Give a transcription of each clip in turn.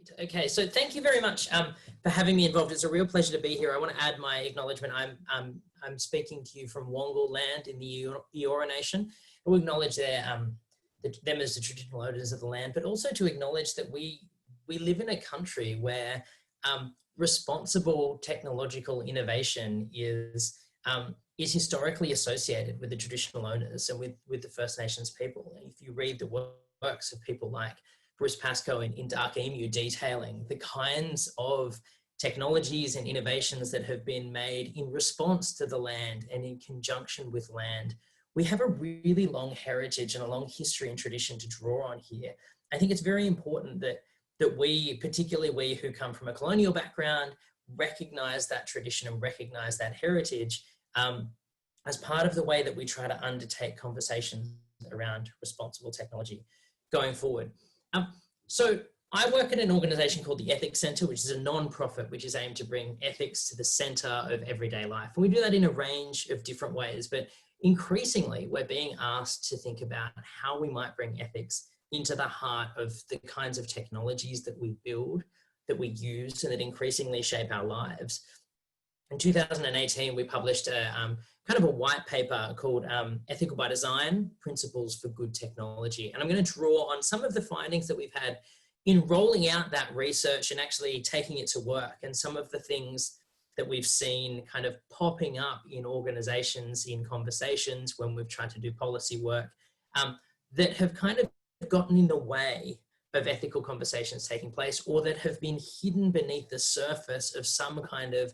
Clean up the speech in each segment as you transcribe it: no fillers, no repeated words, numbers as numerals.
Great. Okay, so thank you very much for having me involved. It's a real pleasure to be here. I want to add my acknowledgement. I'm speaking to you from Wongal land in the Eora Nation. We acknowledge them as the traditional owners of the land, but also to acknowledge that we live in a country where responsible technological innovation is historically associated with the traditional owners and with the First Nations people. And if you read the works of people like Bruce Pascoe in Dark Emu detailing the kinds of technologies and innovations that have been made in response to the land and in conjunction with land, we have a really long heritage and a long history and tradition to draw on here. I think it's very important that we, particularly we who come from a colonial background, recognize that tradition and recognize that heritage as part of the way that we try to undertake conversations around responsible technology going forward. So I work at an organization called the Ethics Center, which is a non-profit which is aimed to bring ethics to the center of everyday life. And we do that in a range of different ways, but increasingly we're being asked to think about how we might bring ethics into the heart of the kinds of technologies that we build, that we use, and that increasingly shape our lives. In 2018, we published a kind of a white paper called Ethical by Design, Principles for Good Technology. And I'm going to draw on some of the findings that we've had in rolling out that research and actually taking it to work, and some of the things that we've seen kind of popping up in organizations, in conversations when we've tried to do policy work that have kind of gotten in the way of ethical conversations taking place, or that have been hidden beneath the surface of some kind of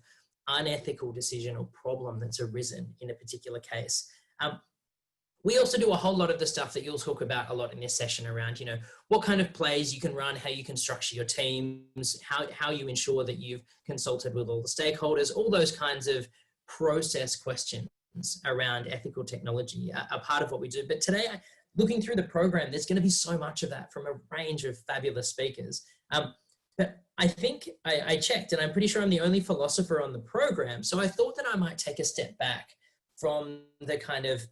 unethical decision or problem that's arisen in a particular case. We also do a whole lot of the stuff that you'll talk about a lot in this session around, what kind of plays you can run, how you can structure your teams, how you ensure that you've consulted with all the stakeholders, all those kinds of process questions around ethical technology are part of what we do. But today, looking through the program, there's going to be so much of that from a range of fabulous speakers. But I think I checked, and I'm pretty sure I'm the only philosopher on the program. So I thought that I might take a step back from the kind of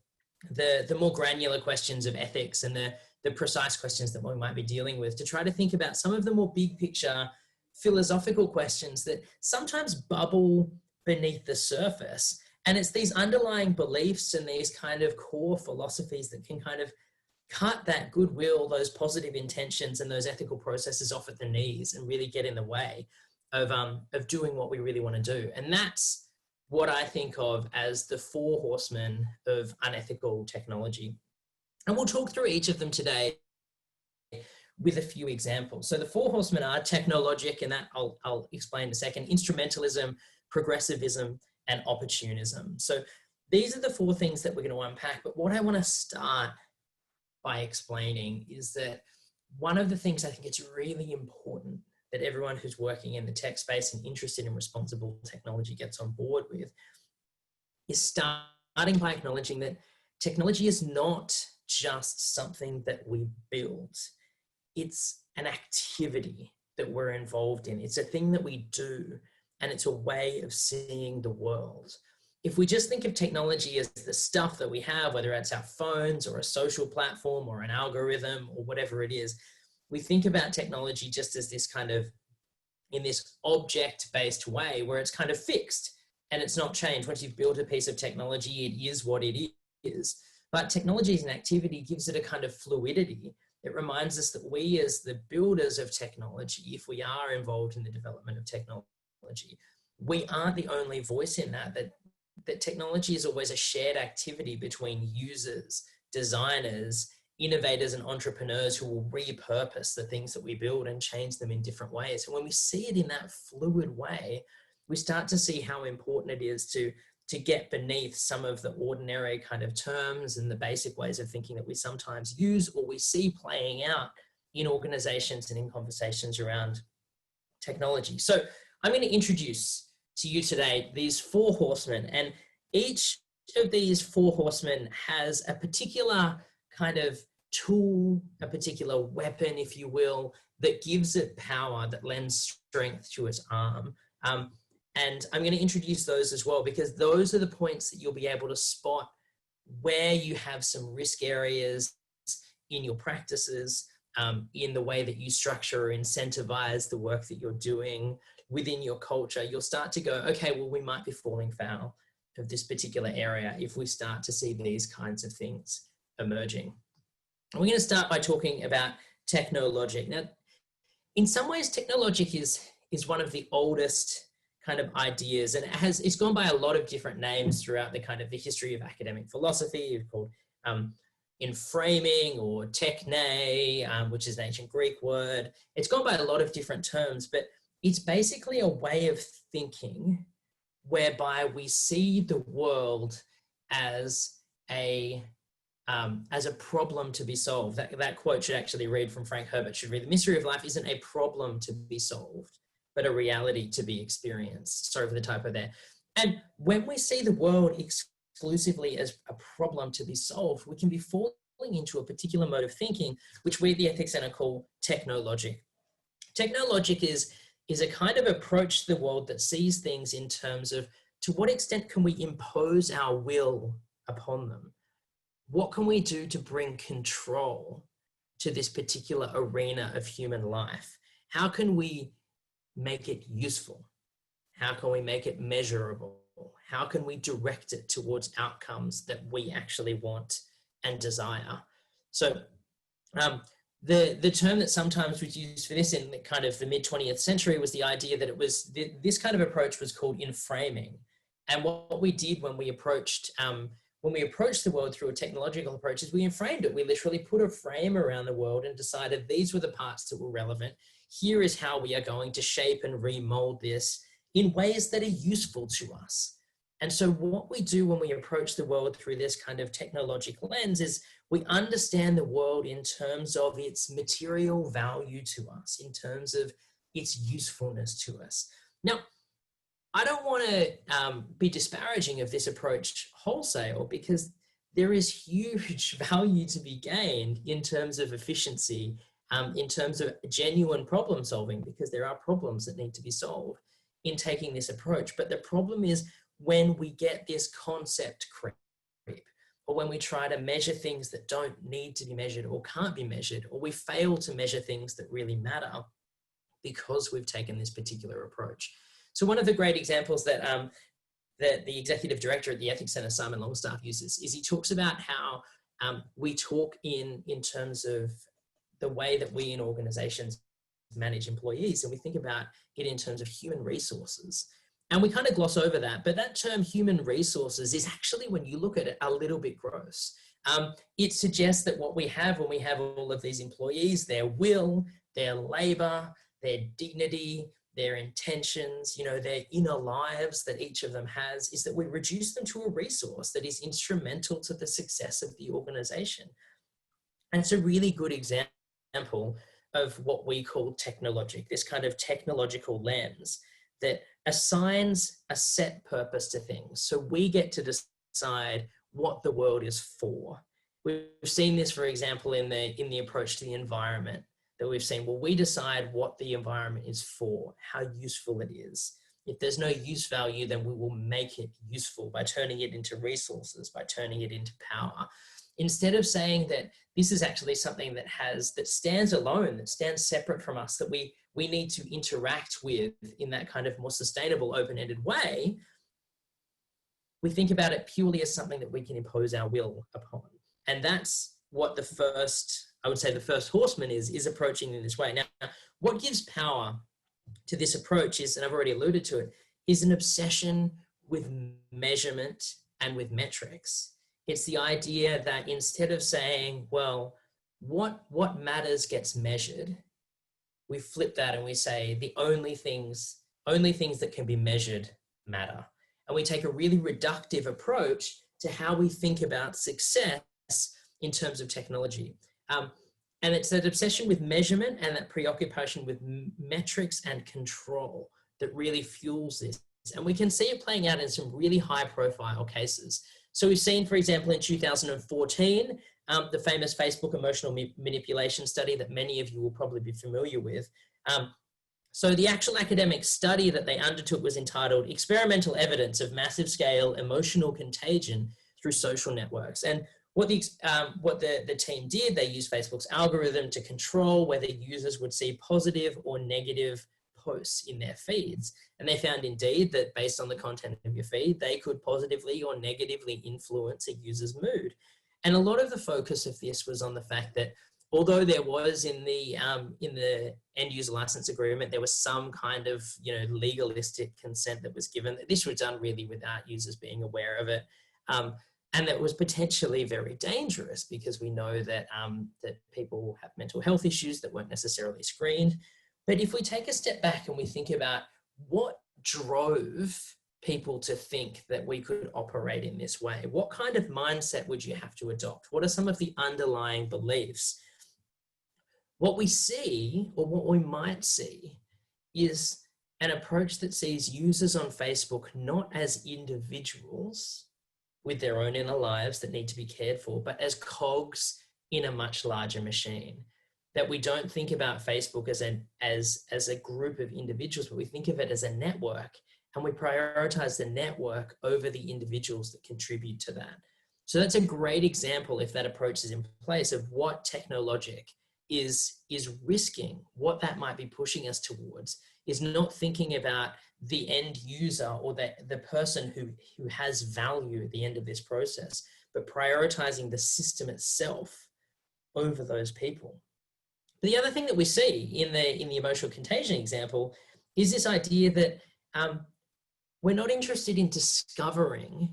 the more granular questions of ethics and the precise questions that we might be dealing with, to try to think about some of the more big picture philosophical questions that sometimes bubble beneath the surface. And it's these underlying beliefs and these kind of core philosophies that can kind of cut that goodwill, those positive intentions and those ethical processes off at the knees and really get in the way of doing what we really want to do. And that's what I think of as the 4 horsemen of unethical technology. And we'll talk through each of them today with a few examples. So the 4 horsemen are Techno Logic, and that I'll explain in a second, Instrumentalism, Progressivism, and Opportunism. So these are the 4 things that we're going to unpack. But what I want to start by explaining is that one of the things I think it's really important that everyone who's working in the tech space and interested in responsible technology gets on board with is starting by acknowledging that technology is not just something that we build. It's an activity that we're involved in. It's a thing that we do, and it's a way of seeing the world. If we just think of technology as the stuff that we have, whether it's our phones or a social platform or an algorithm or whatever it is, we think about technology just as this kind of, in this object-based way where it's kind of fixed and it's not changed. Once you've built a piece of technology, it is what it is. But technology as an activity gives it a kind of fluidity. It reminds us that we, as the builders of technology, if we are involved in the development of technology, we aren't the only voice in that technology is always a shared activity between users, designers, innovators, and entrepreneurs who will repurpose the things that we build and change them in different ways. And when we see it in that fluid way, we start to see how important it is to get beneath some of the ordinary kind of terms and the basic ways of thinking that we sometimes use or we see playing out in organizations and in conversations around technology. So I'm going to introduce to you today these 4 horsemen, and each of these 4 horsemen has a particular kind of tool, a particular weapon, if you will, that gives it power, that lends strength to its arm. And I'm going to introduce those as well, because those are the points that you'll be able to spot where you have some risk areas in your practices, in the way that you structure or incentivize the work that you're doing within your culture, you'll start to go, okay, well, we might be falling foul of this particular area if we start to see these kinds of things emerging. And we're going to start by talking about Techno Logic. Now, in some ways, Techno Logic is one of the oldest kind of ideas, and it's gone by a lot of different names throughout the history of academic philosophy. It's called inframing or techne, which is an ancient Greek word. It's gone by a lot of different terms, but it's basically a way of thinking whereby we see the world as a problem to be solved. That quote should actually read from Frank Herbert, should read, "The mystery of life isn't a problem to be solved, but a reality to be experienced." Sorry for the typo there. And when we see the world exclusively as a problem to be solved, we can be falling into a particular mode of thinking, which we at the Ethics Center call Techno Logic. Techno Logic is a kind of approach to the world that sees things in terms of, to what extent can we impose our will upon them? What can we do to bring control to this particular arena of human life? How can we make it useful? How can we make it measurable? How can we direct it towards outcomes that we actually want and desire? So the term that sometimes was used for this in kind of the mid-20th century was the idea that it was, this kind of approach was called inframing. And what we did when we approached the world through a technological approach is we inframed it. We literally put a frame around the world and decided these were the parts that were relevant. Here is how we are going to shape and remold this in ways that are useful to us. And so what we do when we approach the world through this kind of technological lens is we understand the world in terms of its material value to us, in terms of its usefulness to us. Now, I don't want to be disparaging of this approach wholesale, because there is huge value to be gained in terms of efficiency, in terms of genuine problem solving, because there are problems that need to be solved in taking this approach. But the problem is when we get this concept creep, or when we try to measure things that don't need to be measured or can't be measured, or we fail to measure things that really matter because we've taken this particular approach. So one of the great examples that the executive director at the Ethics Center, Simon Longstaff, uses is he talks about how we talk in terms of the way that we in organizations manage employees, and we think about it in terms of human resources. And we kind of gloss over that, but that term human resources is actually, when you look at it, a little bit gross. It suggests that what we have when we have all of these employees, their will, their labor, their dignity, their intentions, their inner lives that each of them has, is that we reduce them to a resource that is instrumental to the success of the organization. And it's a really good example of what we call technologic, this kind of technological lens that assigns a set purpose to things. So we get to decide what the world is for. We've seen this, for example, in the approach to the environment, that we've seen, well, we decide what the environment is for, how useful it is. If there's no use value, then we will make it useful by turning it into resources, by turning it into power. Instead of saying that this is actually something that stands alone, that stands separate from us, that we need to interact with in that kind of more sustainable, open-ended way, we think about it purely as something that we can impose our will upon. And that's what the first Horseman is approaching in this way. Now, what gives power to this approach is, and I've already alluded to it, is an obsession with measurement and with metrics. It's the idea that instead of saying, well, what matters gets measured, we flip that and we say the only things that can be measured matter. And we take a really reductive approach to how we think about success in terms of technology. And it's that obsession with measurement and that preoccupation with metrics and control that really fuels this. And we can see it playing out in some really high profile cases. So we've seen, for example, in 2014, the famous Facebook emotional manipulation study that many of you will probably be familiar with. So the actual academic study that they undertook was entitled Experimental Evidence of Massive Scale Emotional Contagion Through Social Networks. And what the team did, they used Facebook's algorithm to control whether users would see positive or negative posts in their feeds. And they found indeed that based on the content of your feed, they could positively or negatively influence a user's mood. And a lot of the focus of this was on the fact that although there was in the end user license agreement, there was some kind of, legalistic consent that was given, that this was done really without users being aware of it. And that was potentially very dangerous because we know that, that people have mental health issues that weren't necessarily screened. But if we take a step back and we think about what drove people to think that we could operate in this way, what kind of mindset would you have to adopt? What are some of the underlying beliefs? What we see, or what we might see, is an approach that sees users on Facebook not as individuals with their own inner lives that need to be cared for, but as cogs in a much larger machine. That we don't think about Facebook as a group of individuals, but we think of it as a network, and we prioritize the network over the individuals that contribute to that. So that's a great example, if that approach is in place, of what Techno Logic is risking. What that might be pushing us towards is not thinking about the end user or the person who has value at the end of this process, but prioritizing the system itself over those people. But the other thing that we see in the emotional contagion example is this idea that we're not interested in discovering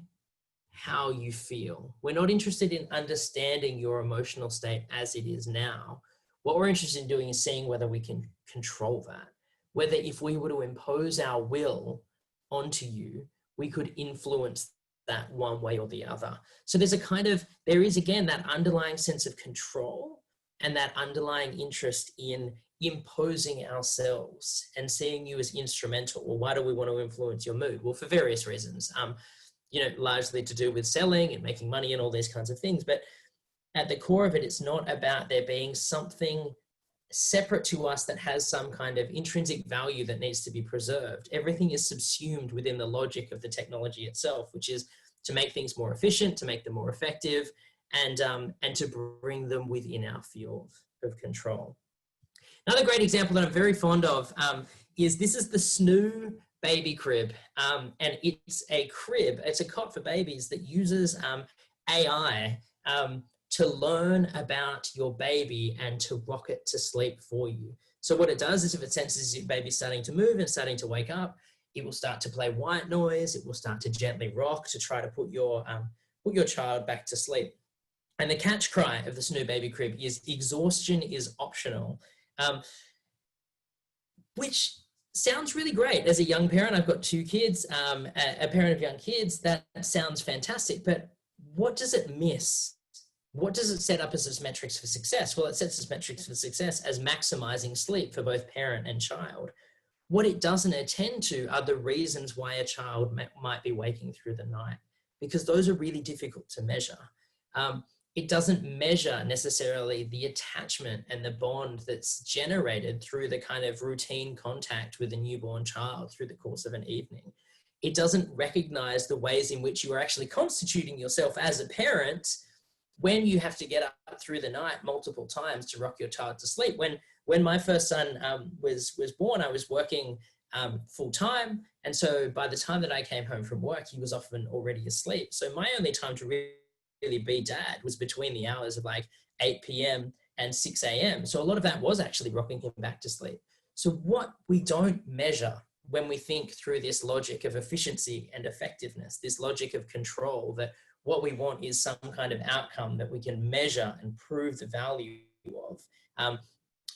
how you feel. We're not interested in understanding your emotional state as it is now. What we're interested in doing is seeing whether we can control that. Whether if we were to impose our will onto you, we could influence that one way or the other. So there is again that underlying sense of control and that underlying interest in imposing ourselves and seeing you as instrumental. Well, why do we want to influence your mood? Well, for various reasons, largely to do with selling and making money and all these kinds of things. But at the core of it, it's not about there being something separate to us that has some kind of intrinsic value that needs to be preserved. Everything is subsumed within the logic of the technology itself, which is to make things more efficient, to make them more effective, and to bring them within our field of control. Another great example that I'm very fond of is the Snoo baby crib. And it's a crib, it's a cot for babies that uses AI to learn about your baby and to rock it to sleep for you. So what it does is if it senses your baby starting to move and starting to wake up, it will start to play white noise. It will start to gently rock to try to put your child back to sleep. And the catch cry of the Snoo baby crib is exhaustion is optional, which sounds really great. As a young parent, I've got 2 kids, a parent of young kids, that sounds fantastic, but what does it miss? What does it set up as its metrics for success? Well, it sets its metrics for success as maximizing sleep for both parent and child. What it doesn't attend to are the reasons why a child might be waking through the night, because those are really difficult to measure. It doesn't measure necessarily the attachment and the bond that's generated through the kind of routine contact with a newborn child through the course of an evening. It doesn't recognize the ways in which you are actually constituting yourself as a parent when you have to get up through the night multiple times to rock your child to sleep. When my first son was born, I was working full time. And so by the time that I came home from work, he was often already asleep. So my only time to really be dad was between the hours of like 8 p.m. and 6 a.m. So a lot of that was actually rocking him back to sleep. So what we don't measure when we think through this logic of efficiency and effectiveness, this logic of control, that what we want is some kind of outcome that we can measure and prove the value of,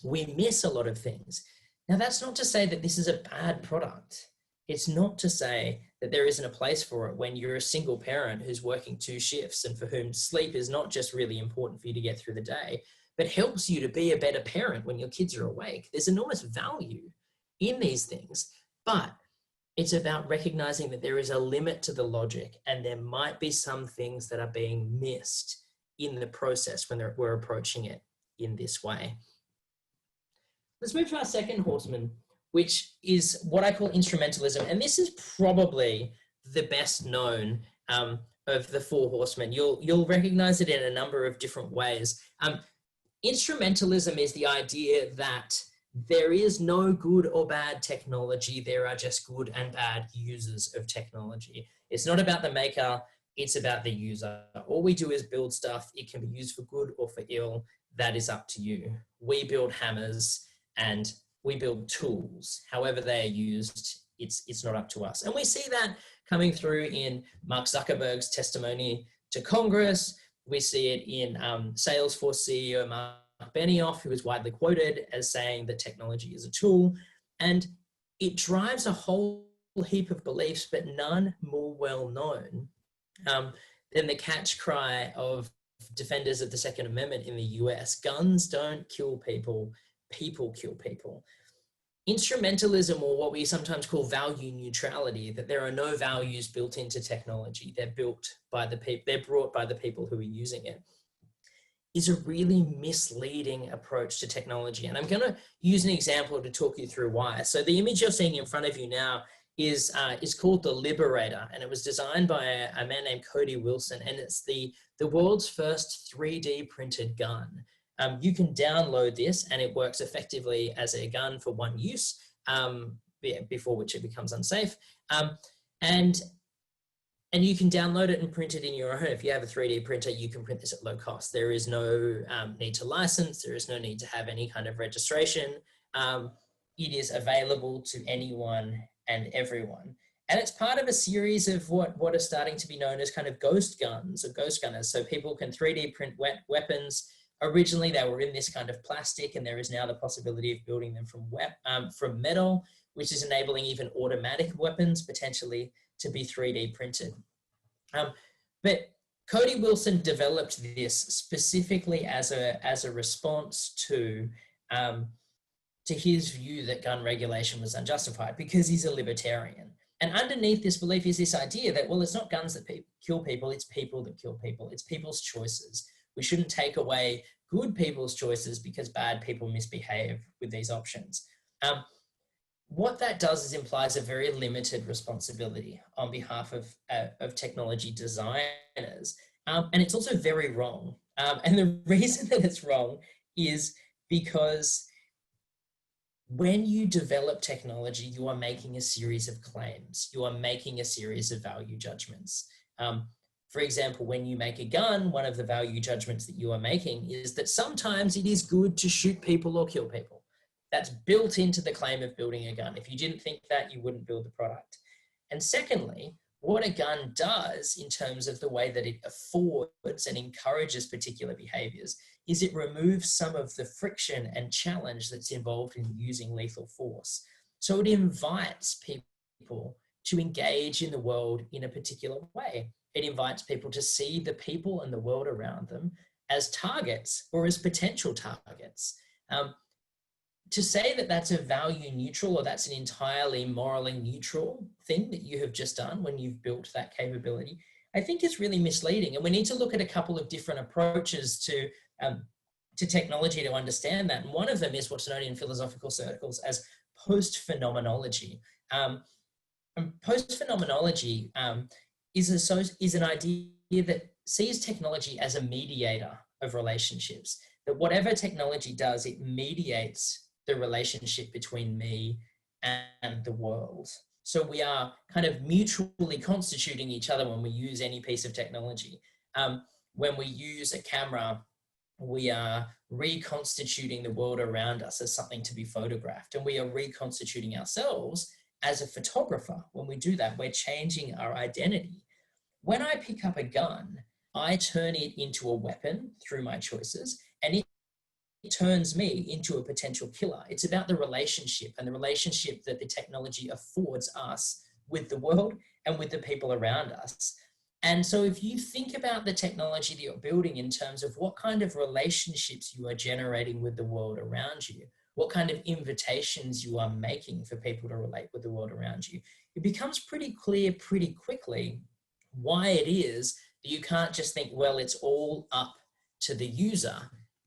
we miss a lot of things. Now, that's not to say that this is a bad product. It's not to say that there isn't a place for it when you're a single parent who's working 2 shifts and for whom sleep is not just really important for you to get through the day, but helps you to be a better parent when your kids are awake. There's enormous value in these things, but it's about recognizing that there is a limit to the logic and there might be some things that are being missed in the process when we're approaching it in this way. Let's move to our second horseman, which is what I call instrumentalism. And this is probably the best known of the four horsemen. You'll recognize it in a number of different ways. Instrumentalism is the idea that there is no good or bad technology. There are just good and bad users of technology. It's not about the maker, it's about the user. All we do is build stuff. It can be used for good or for ill. That is up to you. We build hammers and we build tools. However they are used, it's not up to us. And we see that coming through in Mark Zuckerberg's testimony to Congress. We see it in Salesforce CEO Mark Benioff, who is widely quoted as saying that technology is a tool. And it drives a whole heap of beliefs, but none more well known than the catch cry of defenders of the Second Amendment in the US. Guns don't kill people, people kill people. Instrumentalism, or what we sometimes call value neutrality, that there are no values built into technology. They're built by the people, they're brought by the people who are using it, is a really misleading approach to technology. And I'm going to use an example to talk you through why. So the image you're seeing in front of you now is called the Liberator, and it was designed by a man named Cody Wilson, and it's the world's first 3D printed gun. You can download this and it works effectively as a gun for one use, before which it becomes unsafe. And you can download it and print it in your home. If you have a 3D printer, you can print this at low cost. There is no need to license. There is no need to have any kind of registration. It is available to anyone and everyone. And it's part of a series of what are starting to be known as kind of ghost guns or ghost gunners. So people can 3D print weapons. Originally, they were in this kind of plastic, and there is now the possibility of building them from metal, which is enabling even automatic weapons potentially to be 3D printed. But Cody Wilson developed this specifically as a response to his view that gun regulation was unjustified, because he's a libertarian. And underneath this belief is this idea that, well, it's not guns that kill people, it's people that kill people. It's people's choices. We shouldn't take away good people's choices because bad people misbehave with these options. What that does is implies a very limited responsibility on behalf of technology designers. And it's also very wrong. And the reason that it's wrong is because when you develop technology, you are making a series of claims. You are making a series of value judgments. For example, when you make a gun, one of the value judgments that you are making is that sometimes it is good to shoot people or kill people. That's built into the claim of building a gun. If you didn't think that, you wouldn't build the product. And secondly, what a gun does in terms of the way that it affords and encourages particular behaviors is it removes some of the friction and challenge that's involved in using lethal force. So it invites people to engage in the world in a particular way. It invites people to see the people and the world around them as targets or as potential targets. To say that that's a value neutral or that's an entirely morally neutral thing that you have just done when you've built that capability, I think is really misleading. And we need to look at a couple of different approaches to technology to understand that. And one of them is what's known in philosophical circles as post-phenomenology. And post-phenomenology is an idea that sees technology as a mediator of relationships, that whatever technology does, it mediates the relationship between me and the world. So we are kind of mutually constituting each other when we use any piece of technology. When we use a camera, we are reconstituting the world around us as something to be photographed, and we are reconstituting ourselves as a photographer. When we do that, we're changing our identity. When I pick up a gun, I turn it into a weapon through my choices, and it turns me into a potential killer. It's about the relationship and the relationship that the technology affords us with the world and with the people around us. And so if you think about the technology that you're building in terms of what kind of relationships you are generating with the world around you, what kind of invitations you are making for people to relate with the world around you, it becomes pretty clear pretty quickly why it is that you can't just think, well, it's all up to the user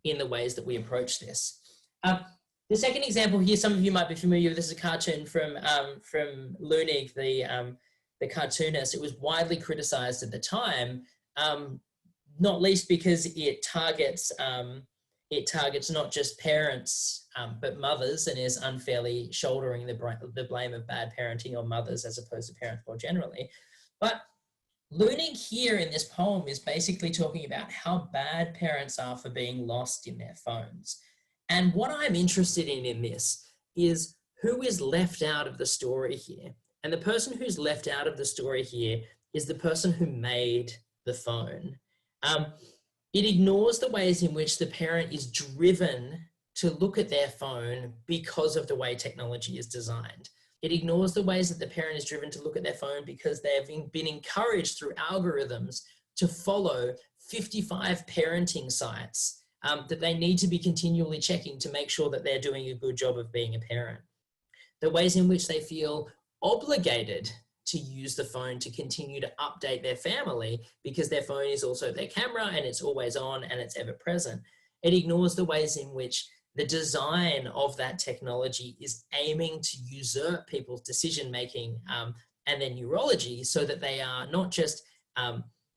in the ways that we approach this. The second example here, some of you might be familiar with, this is a cartoon from Lunig, the cartoonist, it was widely criticized at the time, not least because it targets not just parents, but mothers, and is unfairly shouldering the blame of bad parenting on mothers as opposed to parents more generally. But Luning here in this poem is basically talking about how bad parents are for being lost in their phones. And what I'm interested in this is who is left out of the story here. And the person who's left out of the story here is the person who made the phone. It ignores the ways in which the parent is driven to look at their phone because of the way technology is designed. It ignores the ways that the parent is driven to look at their phone because they've been encouraged through algorithms to follow 55 parenting sites that they need to be continually checking to make sure that they're doing a good job of being a parent. The ways in which they feel obligated to use the phone to continue to update their family because their phone is also their camera and it's always on and it's ever present. It ignores the ways in which the design of that technology is aiming to usurp people's decision-making and their neurology so that they are not just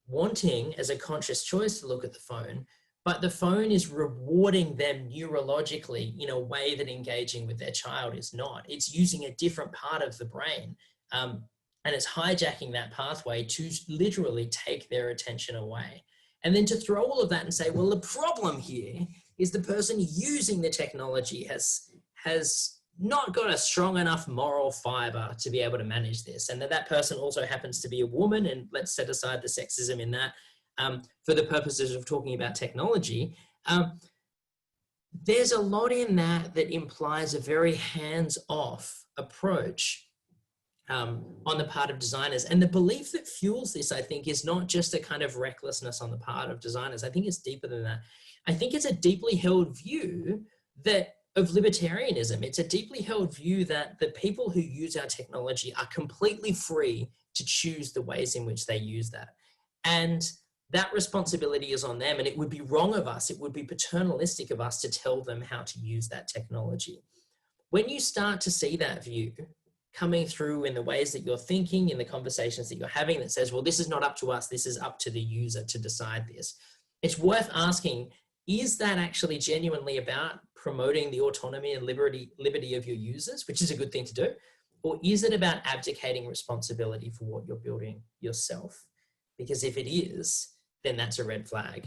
wanting as a conscious choice to look at the phone, but the phone is rewarding them neurologically in a way that engaging with their child is not. It's using a different part of the brain and it's hijacking that pathway to literally take their attention away. And then to throw all of that and say, well, the problem here is the person using the technology has not got a strong enough moral fiber to be able to manage this. And that person also happens to be a woman, and let's set aside the sexism in that for the purposes of talking about technology. There's a lot in that that implies a very hands-off approach on the part of designers. And the belief that fuels this, I think, is not just a kind of recklessness on the part of designers. I think it's deeper than that. I think it's a deeply held view of libertarianism. It's a deeply held view that the people who use our technology are completely free to choose the ways in which they use that. And that responsibility is on them. And it would be wrong of us, it would be paternalistic of us to tell them how to use that technology. When you start to see that view coming through in the ways that you're thinking, in the conversations that you're having that says, well, this is not up to us, this is up to the user to decide this. It's worth asking, is that actually genuinely about promoting the autonomy and liberty of your users, which is a good thing to do? Or is it about abdicating responsibility for what you're building yourself? Because if it is, then that's a red flag.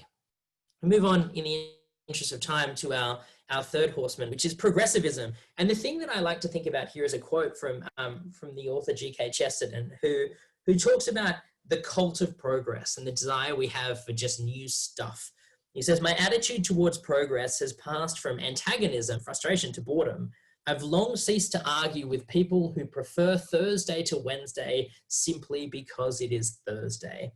We move on in the interest of time to our third horseman, which is progressivism. And the thing that I like to think about here is a quote from the author G.K. Chesterton, who talks about the cult of progress and the desire we have for just new stuff. He says, my attitude towards progress has passed from antagonism, frustration, to boredom. I've long ceased to argue with people who prefer Thursday to Wednesday simply because it is Thursday.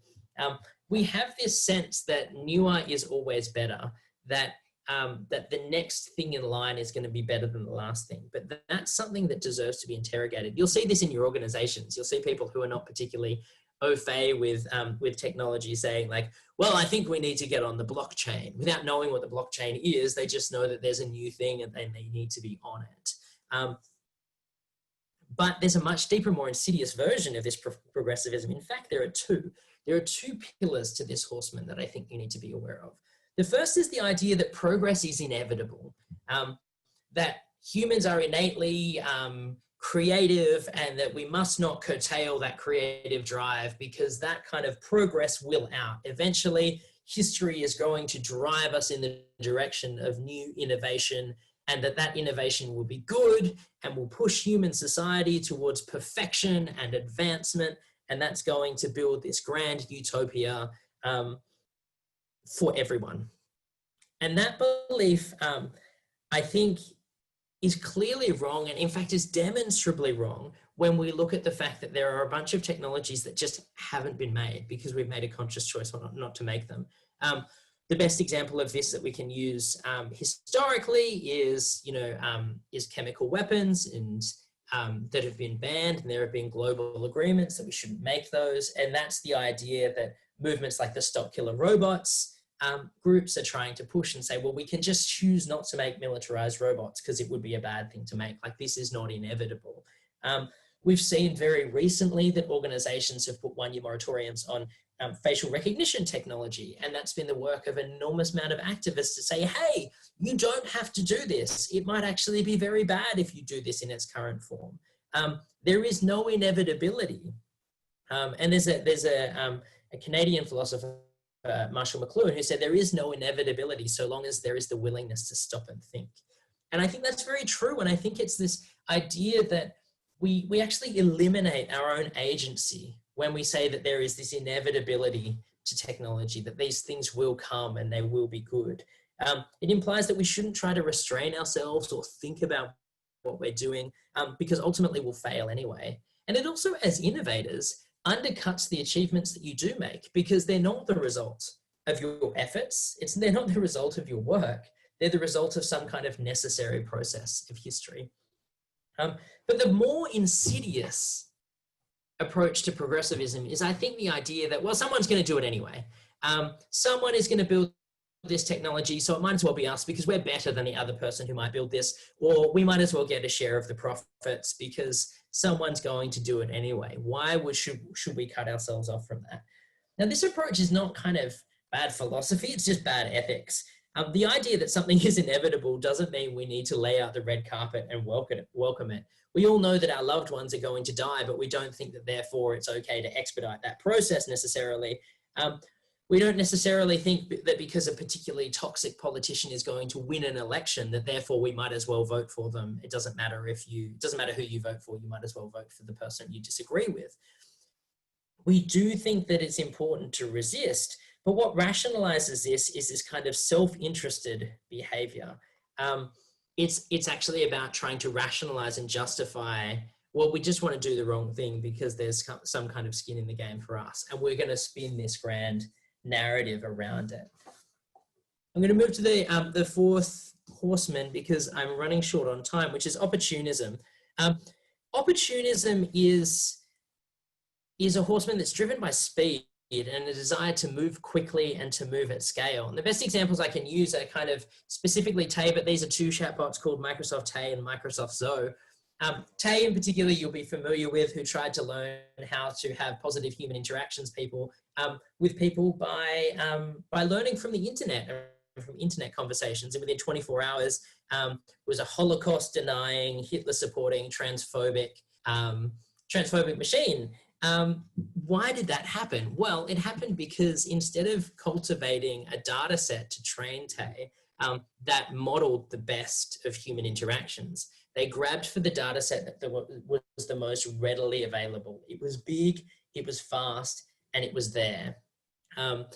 We have this sense that newer is always better, that the next thing in line is going to be better than the last thing. But that's something that deserves to be interrogated. You'll see this in your organizations. You'll see people who are not particularly au fait with technology saying like, well, I think we need to get on the blockchain. Without knowing what the blockchain is, they just know that there's a new thing and they need to be on it. But there's a much deeper, more insidious version of this progressivism. In fact, there are two. There are two pillars to this horseman that I think you need to be aware of. The first is the idea that progress is inevitable, that humans are innately creative and that we must not curtail that creative drive because that kind of progress will out. Eventually, history is going to drive us in the direction of new innovation, and that innovation will be good and will push human society towards perfection and advancement, and that's going to build this grand utopia for everyone. And that belief, I think, is clearly wrong, and in fact is demonstrably wrong when we look at the fact that there are a bunch of technologies that just haven't been made because we've made a conscious choice not to make them. The best example of this that we can use historically is chemical weapons and that have been banned, and there have been global agreements that we shouldn't make those. And that's the idea that movements like the Stop Killer Robots groups are trying to push and say, well, we can just choose not to make militarized robots because it would be a bad thing to make. Like, this is not inevitable. We've seen very recently that organizations have put one-year moratoriums on facial recognition technology. And that's been the work of an enormous amount of activists to say, hey, you don't have to do this. It might actually be very bad if you do this in its current form. There is no inevitability. And there's a Canadian philosopher, Marshall McLuhan, who said there is no inevitability so long as there is the willingness to stop and think. And I think that's very true. And I think it's this idea that we actually eliminate our own agency when we say that there is this inevitability to technology, that these things will come and they will be good. It implies that we shouldn't try to restrain ourselves or think about what we're doing, because ultimately we'll fail anyway. And it also, as innovators, undercuts the achievements that you do make, because they're not the result of your efforts. They're not the result of your work. They're the result of some kind of necessary process of history. But the more insidious approach to progressivism is, I think, the idea that, well, someone's going to do it anyway. Someone is going to build this technology, so it might as well be us because we're better than the other person who might build this, or we might as well get a share of the profits because someone's going to do it anyway. Why should we cut ourselves off from that? Now, this approach is not kind of bad philosophy, it's just bad ethics. The idea that something is inevitable doesn't mean we need to lay out the red carpet and welcome it. We all know that our loved ones are going to die, but we don't think that therefore it's okay to expedite that process necessarily. We don't necessarily think that because a particularly toxic politician is going to win an election, that therefore we might as well vote for them. It doesn't matter who you vote for, you might as well vote for the person you disagree with. We do think that it's important to resist, but what rationalizes this is this kind of self-interested behavior. It's actually about trying to rationalize and justify, well, we just want to do the wrong thing because there's some kind of skin in the game for us, and we're going to spin this grand narrative around it. I'm going to move to the fourth horseman because I'm running short on time, which is opportunism. Opportunism is a horseman that's driven by speed and a desire to move quickly and to move at scale. And the best examples I can use are kind of specifically Tay, but these are two chatbots called Microsoft Tay and Microsoft Zoe. Tay in particular, you'll be familiar with, who tried to learn how to have positive human interactions with people by learning from the internet, from internet conversations. And within 24 hours, was a Holocaust denying, Hitler supporting, transphobic machine. Why did that happen? Well, it happened because instead of cultivating a data set to train Tay that modeled the best of human interactions, they grabbed for the data set that was the most readily available. It was big, it was fast, and it was there. And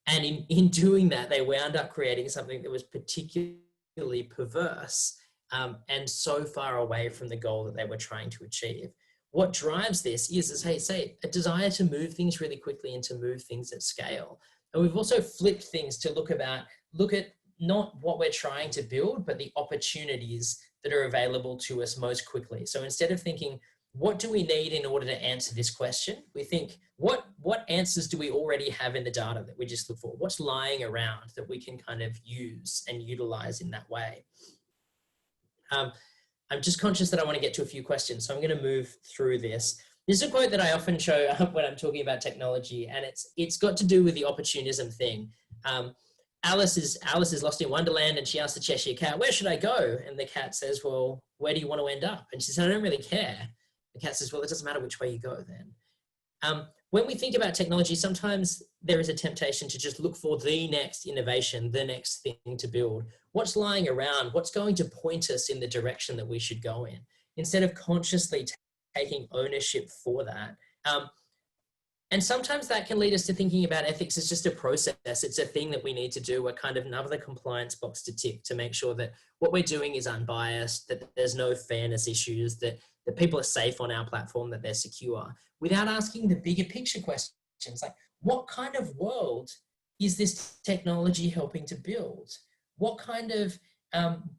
in doing that, they wound up creating something that was particularly perverse and so far away from the goal that they were trying to achieve. What drives this is, as I say, a desire to move things really quickly and to move things at scale. And we've also flipped things to look at not what we're trying to build, but the opportunities that are available to us most quickly. So instead of thinking, what do we need in order to answer this question? We think, what answers do we already have in the data that we just look for? What's lying around that we can kind of use and utilize in that way? I'm just conscious that I want to get to a few questions, so I'm going to move through this. This is a quote that I often show when I'm talking about technology, and it's got to do with the opportunism thing. Alice is lost in Wonderland, and she asks the Cheshire Cat, where should I go? And the cat says, well, where do you want to end up? And she said, I don't really care. The cat says, well, it doesn't matter which way you go then. When we think about technology, sometimes there is a temptation to just look for the next innovation, the next thing to build. What's lying around? What's going to point us in the direction that we should go in? Instead of consciously taking ownership for that. And sometimes that can lead us to thinking about ethics as just a process. It's a thing that we need to do, a kind of another compliance box to tick to make sure that what we're doing is unbiased, that there's no fairness issues, that people are safe on our platform, that they're secure, without asking the bigger picture questions, like what kind of world is this technology helping to build? What kind of,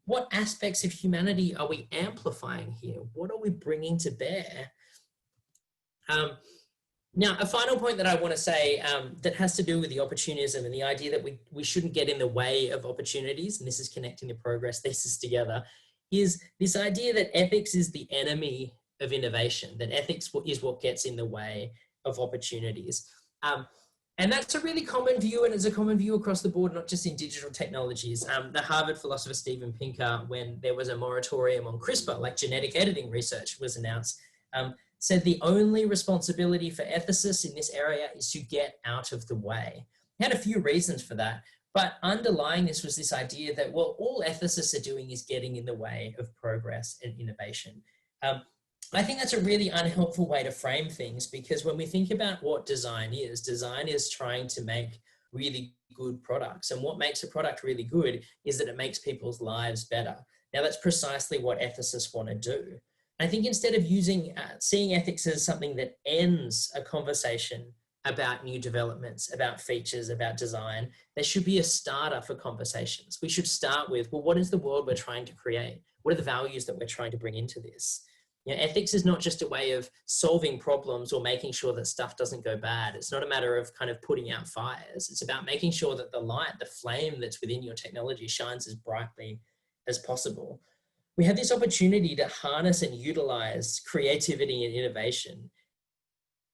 what aspects of humanity are we amplifying here? What are we bringing to bear? Now, a final point that I want to say that has to do with the opportunism and the idea that we shouldn't get in the way of opportunities, and this is connecting the progress thesis together, is this idea that ethics is the enemy of innovation, that ethics is what gets in the way of opportunities. And that's a really common view, and it's a common view across the board, not just in digital technologies. The Harvard philosopher Steven Pinker, when there was a moratorium on CRISPR, like genetic editing research was announced, said the only responsibility for ethicists in this area is to get out of the way. He had a few reasons for that, but underlying this was this idea that, well, all ethicists are doing is getting in the way of progress and innovation. I think that's a really unhelpful way to frame things, because when we think about what design is trying to make really good products. And what makes a product really good is that it makes people's lives better. Now, that's precisely what ethicists want to do. I think instead of seeing ethics as something that ends a conversation about new developments, about features, about design, there should be a starter for conversations. We should start with, well, what is the world we're trying to create? What are the values that we're trying to bring into this? You know, ethics is not just a way of solving problems or making sure that stuff doesn't go bad. It's not a matter of kind of putting out fires. It's about making sure that the light, the flame that's within your technology shines as brightly as possible. We have this opportunity to harness and utilize creativity and innovation.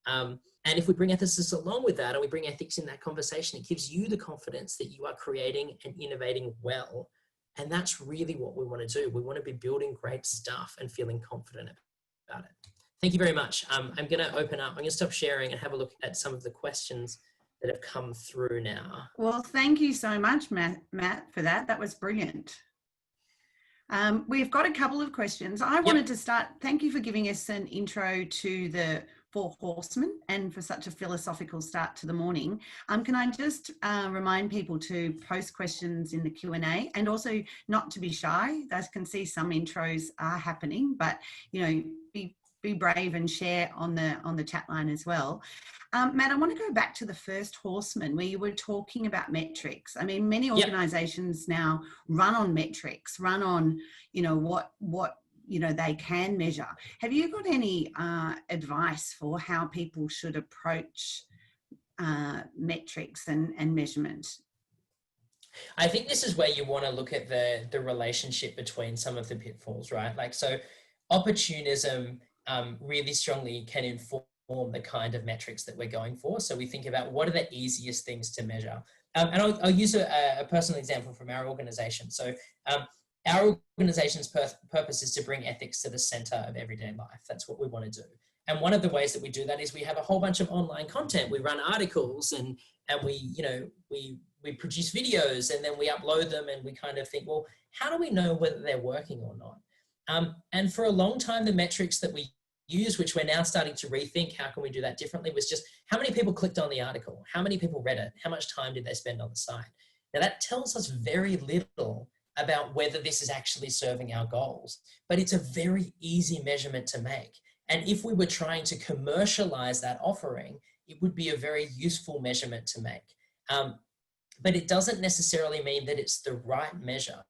And if we bring ethicists along with that, and we bring ethics in that conversation, it gives you the confidence that you are creating and innovating well. And that's really what we want to do. We want to be building great stuff and feeling confident about it. Thank you very much. I'm going to open up. I'm going to stop sharing and have a look at some of the questions that have come through now. Well, thank you so much, Matt, for that. That was brilliant. We've got a couple of questions. I wanted to start. Thank you for giving us an intro to the 4 Horsemen and for such a philosophical start to the morning. Can I just remind people to post questions in the Q&A, and also not to be shy. I can see some intros are happening, but you know, be brave and share on the chat line as well. Matt, I want to go back to the first Horseman where you were talking about metrics. I mean, many organizations now run on metrics, run on, you know, what you know they can measure. Have you got any advice for how people should approach metrics and measurement? I think this is where you want to look at the relationship between some of the pitfalls, right? Like, so opportunism really strongly can inform the kind of metrics that we're going for. So we think about what are the easiest things to measure. And I'll use a personal example from our organization. So our organization's purpose is to bring ethics to the center of everyday life. That's what we want to do. And one of the ways that we do that is we have a whole bunch of online content. We run articles and we, you know, we produce videos, and then we upload them, and we kind of think, well, how do we know whether they're working or not? And for a long time, the metrics that we use, which we're now starting to rethink, how can we do that differently, was just how many people clicked on the article, how many people read it, how much time did they spend on the site. Now that tells us very little about whether this is actually serving our goals, but it's a very easy measurement to make. And if we were trying to commercialize that offering, it would be a very useful measurement to make. But it doesn't necessarily mean that it's the right measure.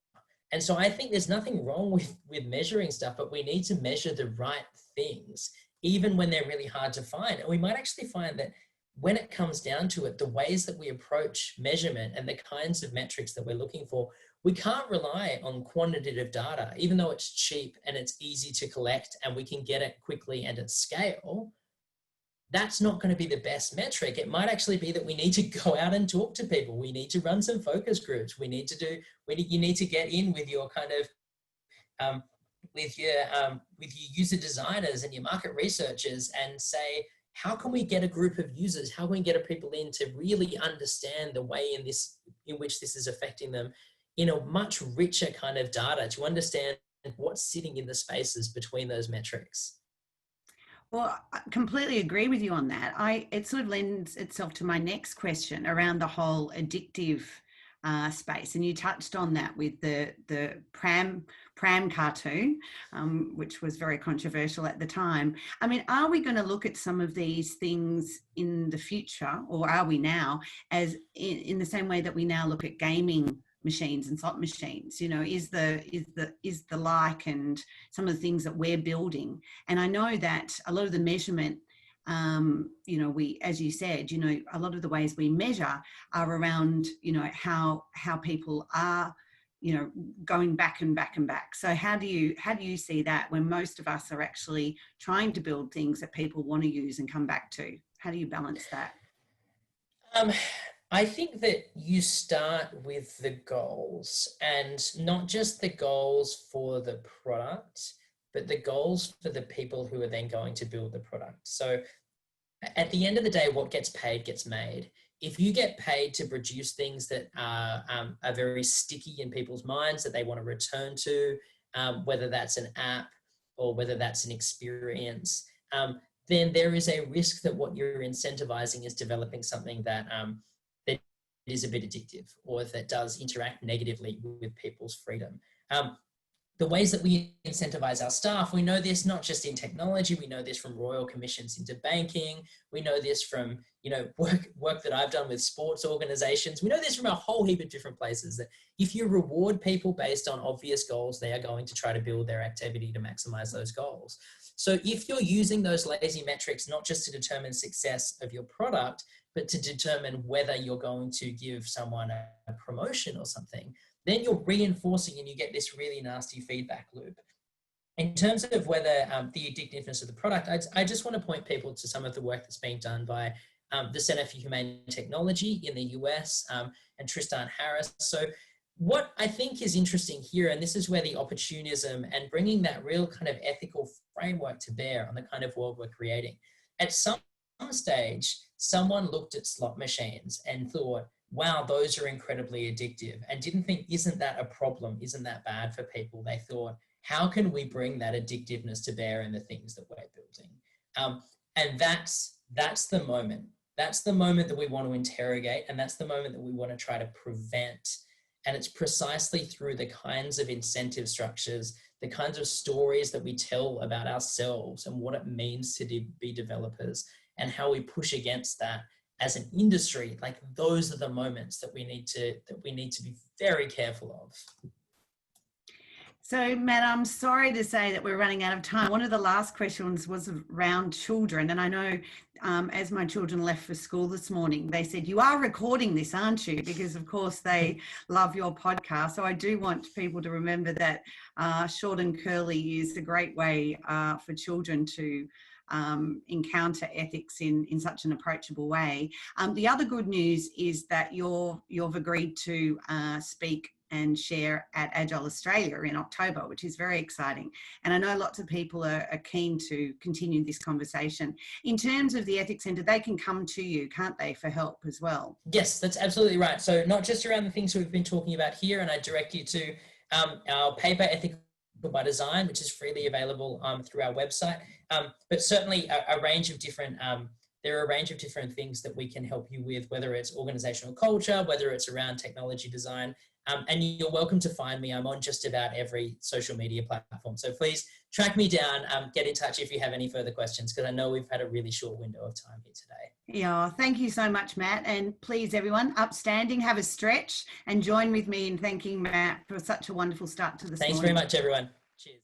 And so I think there's nothing wrong with measuring stuff, but we need to measure the right things, even when they're really hard to find. And we might actually find that when it comes down to it, the ways that we approach measurement and the kinds of metrics that we're looking for, we can't rely on quantitative data, even though it's cheap and it's easy to collect and we can get it quickly and at scale. That's not going to be the best metric. It might actually be that we need to go out and talk to people. We need to run some focus groups. You need to get in with your kind of, with your user designers and your market researchers and say, how can we get a group of users? How can we get people in to really understand the way in which this is affecting them in a much richer kind of data, to understand what's sitting in the spaces between those metrics? Well, I completely agree with you on that. It sort of lends itself to my next question around the whole addictive space, and you touched on that with the pram cartoon, which was very controversial at the time. I mean, are we going to look at some of these things in the future, or are we now, as in the same way that we now look at gaming machines and slot machines? You know, is the like and some of the things that we're building. And I know that a lot of the measurement, you know, as you said, you know, a lot of the ways we measure are around, you know, how people are going back and back and back. So how do you see that when most of us are actually trying to build things that people want to use and come back to? How do you balance that? I think that you start with the goals, and not just the goals for the product, but the goals for the people who are then going to build the product. So at the end of the day, what gets paid gets made. If you get paid to produce things that are very sticky in people's minds that they want to return to, whether that's an app or whether that's an experience, then there is a risk that what you're incentivizing is developing something that that is a bit addictive, or that does interact negatively with people's freedom. The ways that we incentivize our staff, we know this not just in technology, we know this from royal commissions into banking, we know this from work that I've done with sports organizations, we know this from a whole heap of different places, that if you reward people based on obvious goals, they are going to try to build their activity to maximize those goals. So if you're using those lazy metrics not just to determine success of your product, but to determine whether you're going to give someone a promotion or something, then you're reinforcing and you get this really nasty feedback loop. In terms of whether the addictiveness of the product, I just want to point people to some of the work that's being done by the Center for Humane Technology in the US and Tristan Harris. So what I think is interesting here, and this is where the opportunism and bringing that real kind of ethical framework to bear on the kind of world we're creating. At some stage, someone looked at slot machines and thought, wow, those are incredibly addictive, and didn't think, isn't that a problem? Isn't that bad for people? They thought, how can we bring that addictiveness to bear in the things that we're building? And that's the moment. That's the moment that we want to interrogate, and that's the moment that we want to try to prevent. And it's precisely through the kinds of incentive structures, the kinds of stories that we tell about ourselves and what it means to be developers, and how we push against that as an industry. Like, those are the moments that we need to be very careful of. So, Matt, I'm sorry to say that we're running out of time. One of the last questions was around children. And I know as my children left for school this morning, they said, you are recording this, aren't you? Because, of course, they love your podcast. So I do want people to remember that Short and Curly is a great way for children to encounter ethics in such an approachable way. The other good news is that you've agreed to speak and share at Agile Australia in October, which is very exciting. And I know lots of people are keen to continue this conversation. In terms of the Ethics Centre, they can come to you, can't they, for help as well? Yes, that's absolutely right. So not just around the things we've been talking about here, and I direct you to our paper, Ethical by Design, which is freely available through our website, but certainly a range of different there are a range of different things that we can help you with, whether it's organizational culture, whether it's around technology design. And you're welcome to find me. I'm on just about every social media platform. So please track me down, get in touch if you have any further questions, because I know we've had a really short window of time here today. Yeah, thank you so much, Matt. And please, everyone, upstanding, have a stretch and join with me in thanking Matt for such a wonderful start to this morning. Thanks very much, everyone. Cheers.